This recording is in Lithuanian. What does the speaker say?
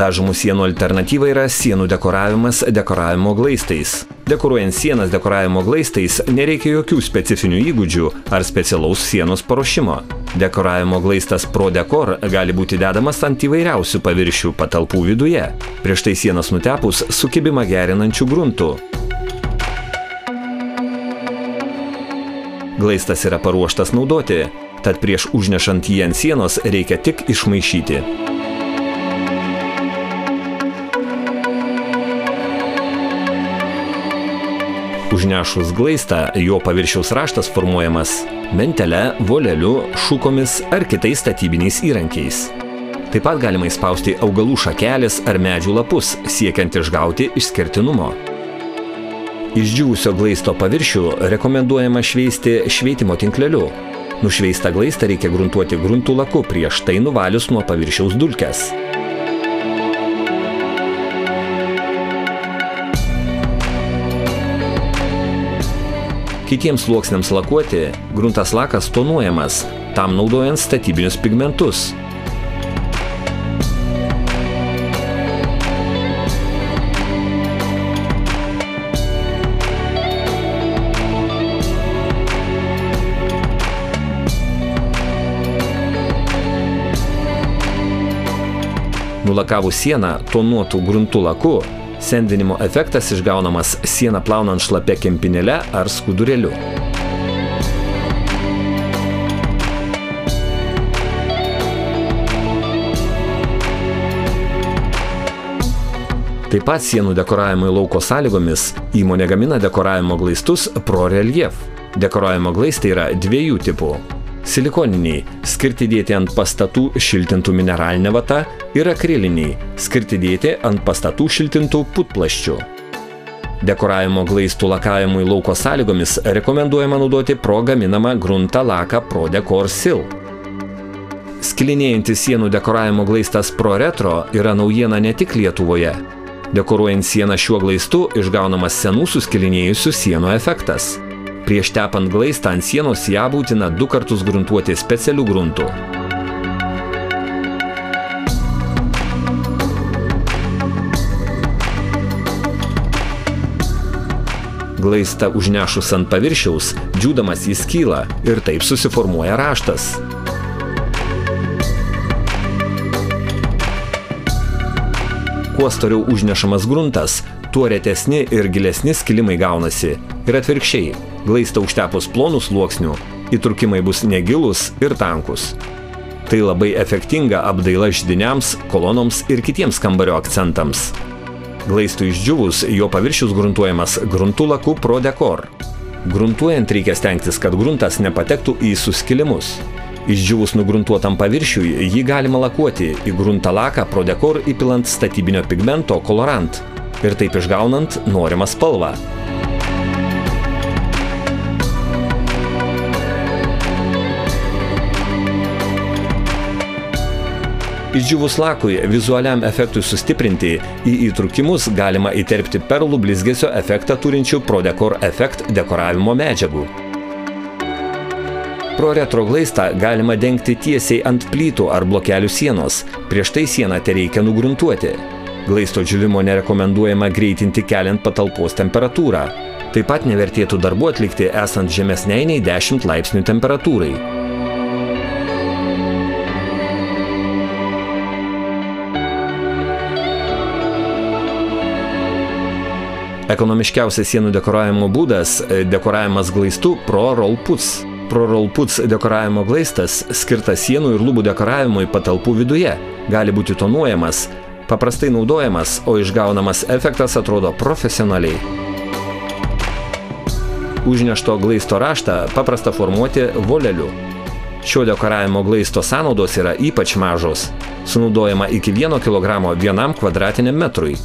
Dažomų sienų alternatyva yra sienų dekoravimas dekoravimo glaistais. Dekoruojant sienas dekoravimo glaistais nereikia jokių specifinių įgūdžių ar specialaus sienos paruošimo. Dekoravimo glaistas Pro Decor gali būti dedamas ant įvairiausių paviršių patalpų viduje, prieš tai sienas nutepus sukibimą gerinančių gruntų. Glaistas yra paruoštas naudoti, tad prieš užnešant jį ant sienos reikia tik išmaišyti. Užnešus glaistą, jo paviršiaus raštas formuojamas mentele, voleliu, šukomis ar kitais statybiniais įrankiais. Taip pat galima įspausti augalų šakelės ar medžių lapus, siekiant išgauti išskirtinumo. Išdžiūvusio glaisto paviršių rekomenduojama šveisti šveitimo tinkleliu. Nušveistą glaistą reikia gruntuoti gruntų laku, prieš tai nuvalius nuo paviršiaus dulkes. Kitiems sluoksniams lakuoti gruntas lakas tonuojamas, tam naudojant statybinius pigmentus. Nulakavus sieną tonuotų gruntų laku, sendinimo efektas išgaunamas sieną plaunant šlapia kempinėle ar skudurėliu. Taip pat sienų dekoravimui lauko sąlygomis įmonė gamina dekoravimo glaistus Pro Relief. Dekoravimo glaistai yra dviejų tipų. Silikoniniai, skirti dėti ant pastatų šiltintų mineralinė vata, ir akriliniai, skirti dėti ant pastatų šiltintų putplasčių. Dekoravimo glaistų lakavimui lauko sąlygomis rekomenduojama naudoti Pro gaminamą gruntą laką Pro Decor Sil. Skilinėjantis sienų dekoravimo glaistas Pro Retro yra naujiena ne tik Lietuvoje. Dekoruojant sieną šiuo glaistu išgaunamas senų suskilinėjusių sienų efektas. Prieš tepant glaistą ant sienos ją būtina 2 kartus gruntuoti specialių gruntų. Glaistą užnešus ant paviršiaus, džiūdamas jis kyla ir taip susiformuoja raštas. Kuo storiau užnešamas gruntas, tuo retesni ir gilesni skilimai gaunasi. Ir atvirkščiai, glaistą užtepus plonų sluoksnių, įtrūkimai bus negilūs ir tankus. Tai labai efektinga apdaila židiniams, kolonoms ir kitiems kambario akcentams. Glaistui išdžiūvus, jo paviršius gruntuojamas gruntų laku Pro Decor. Gruntuojant reikia stengtis, kad gruntas nepatektų į suskilimus. Išdžiūvus nugruntuotam paviršiui, jį galima lakuoti į gruntą laką Pro Decor įpilant statybinio pigmento kolorant ir taip išgaunant norimą spalvą. Išdžiūvus lakui vizualiam efektui sustiprinti, į įtrūkimus galima įterpti perlų blizgesio efektą turinčių Pro Decor Effect dekoravimo medžiagų. Pro Retro glaistą galima dengti tiesiai ant plytų ar blokelių sienos, prieš tai sieną tereikia nugruntuoti. Glaisto džiūvimo nerekomenduojama greitinti keliant patalpos temperatūrą. Taip pat nevertėtų darbų atlikti esant žemesnei nei 10 laipsnių temperatūrai. Ekonomiškiausias sienų dekoravimo būdas – dekoravimas glaistu Pro Roll Puts. Pro Roll Puts dekoravimo glaistas skirtas sienų ir lubų dekoravimui patalpų viduje. Gali būti tonuojamas, paprastai naudojamas, o išgaunamas efektas atrodo profesionaliai. Užnešto glaisto raštą paprasta formuoti voleliu. Šio dekoravimo glaisto sąnaudos yra ypač mažos. Sunaudojama iki 1 kg 1 kvadratiniam metrui.